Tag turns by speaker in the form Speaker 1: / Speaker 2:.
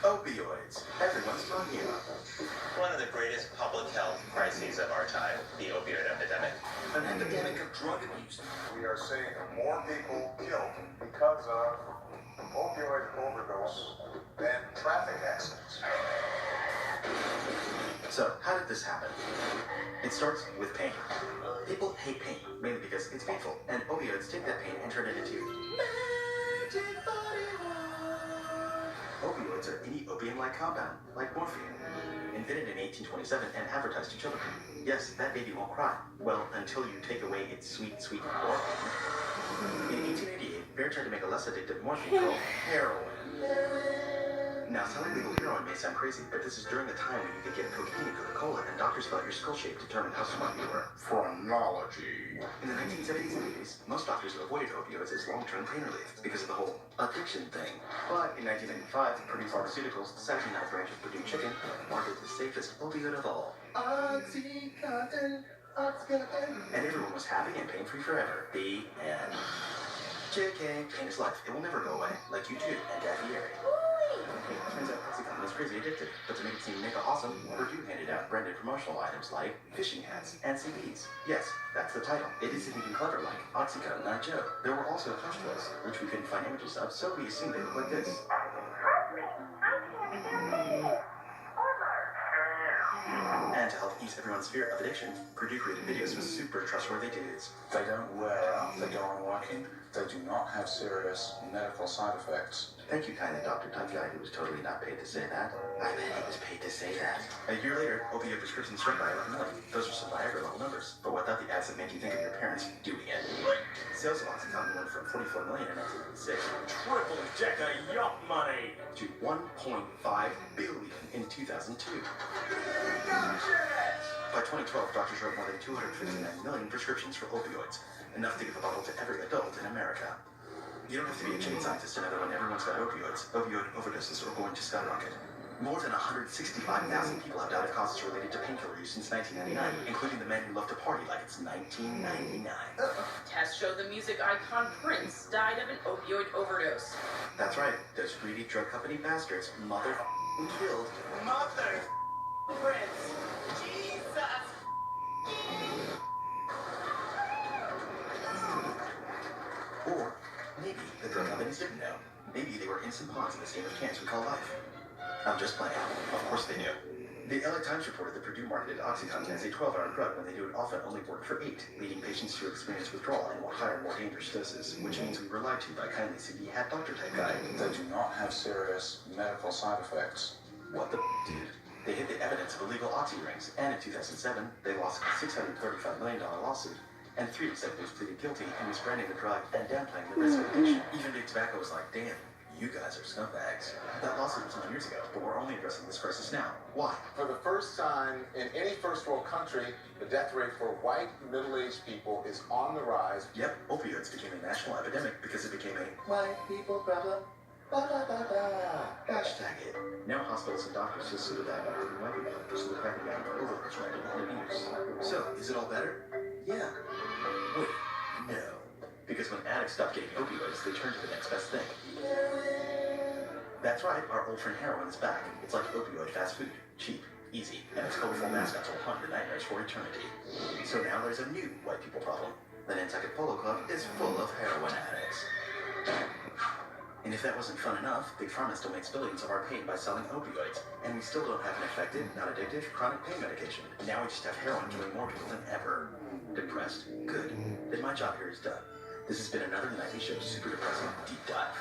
Speaker 1: Opioids, everyone's drug hero.
Speaker 2: One of the greatest public health crises of our time, the opioid epidemic.
Speaker 1: An epidemic of drug abuse.
Speaker 3: We are seeing more people killed because of opioid overdose than traffic accidents.
Speaker 1: So, how did this happen? It starts with pain. People hate pain, mainly because it's painful, and opioids take that pain and turn it into magic body wash. Opioids are any opium-like compound, like morphine, invented in 1827 and advertised to children. Yes, that baby won't cry. Well, until you take away its sweet, sweet morphine. In 1888, Bayer tried to make a less addictive morphine called heroin. Now, selling legal heroin may sound crazy, but this is during the time when you could get cocaine and Coca-Cola, and doctors felt your skull shape determined how smart you were.
Speaker 3: Phrenology.
Speaker 1: In the 1970s and 80s, most doctors avoided opioids as long-term pain relief because of the whole addiction thing. But in 1995, Purdue Pharmaceuticals decided to now branch of Purdue Chicken marketed the safest opioid of all. Oxycontin, Oxycontin. And everyone was happy and pain-free forever. The end. JK, pain is life. It will never go away, like you too, and Daffy Airy. Turns out Oxycontin is crazy addictive, but to make it seem mega awesome, Purdue handed out branded promotional items like fishing hats and CDs. Yes, that's the title. It isn't even clever like Oxycontin, not Joe. There were also hush toys, which we couldn't find images of, so we assumed they looked like this. And to help ease everyone's fear of addiction, Purdue created videos with super trustworthy dudes.
Speaker 3: They don't wear out, they go on working, they do not have serious medical side effects.
Speaker 1: Thank you kindly, Dr. Tough Guy, who was totally not paid to say that. I bet he was paid to say that. A year later, opioid prescriptions struck by 11 million. Those are some Viagra-level numbers. But without the ads that make you think of your parents doing it. Sales of Oxycontin went from 44 million in 1986
Speaker 4: Triple-decker yacht money
Speaker 1: to 1.5 billion in 2002. By 2012, doctors wrote more than 259 million prescriptions for opioids, enough to give a bottle to every adult in America. You don't have to be a chain scientist to know that when everyone's got opioids, opioid overdoses are going to skyrocket. More than 165,000 people have died of causes related to painkiller use since 1999, including the men who love to party like it's 1999.
Speaker 5: Tests show the music icon Prince died of an opioid overdose.
Speaker 1: That's right, those greedy drug company bastards mother killed
Speaker 5: Prince. Jesus.
Speaker 1: Or maybe the drug companies didn't know. Maybe they were innocent pawns in this game of chance we call life. I'm just playing. Of course they knew. The LA Times reported that Purdue marketed Oxycontin as a 12-hour drug when they do it often only work for 8, leading patients to experience withdrawal and higher, more dangerous doses, which means we were lied to by kindly CD hat doctor type guy.
Speaker 3: They do not have serious medical side effects.
Speaker 1: What the dude? They hid the evidence of illegal oxy rings, and in 2007, they lost a $635 million lawsuit. And 3 executives pleaded guilty and misbranding the drug and downplaying the risk of addiction. Even Big Tobacco was like, damn, you guys are scumbags. That lawsuit was 9 years ago, but we're only addressing this crisis now. Why?
Speaker 6: For the first time in any first world country, the death rate for white middle-aged people is on the rise.
Speaker 1: Yep, opioids became a national epidemic because it became a white people problem. Ba ba ba ba. Hashtag it. Now hospitals and doctors just sue that after white people because of the cracking down for overprescribing and abuse. So, is it all better? Yeah. Wait, no. Because when addicts stop getting opioids, they turn to the next best thing. That's right, our old friend heroin is back. It's like opioid fast food. Cheap, easy, and its colorful mascots will haunt your nightmares for eternity. So now there's a new white people problem. The Nantucket Polo Club is full of heroin addicts. And if that wasn't fun enough, Big Pharma still makes billions of our pain by selling opioids. And we still don't have an effective, not addictive, chronic pain medication. Now we just have heroin killing more people than ever. Depressed? Good. Then my job here is done. This has been another Nightly Show Super Depressing Deep Dive.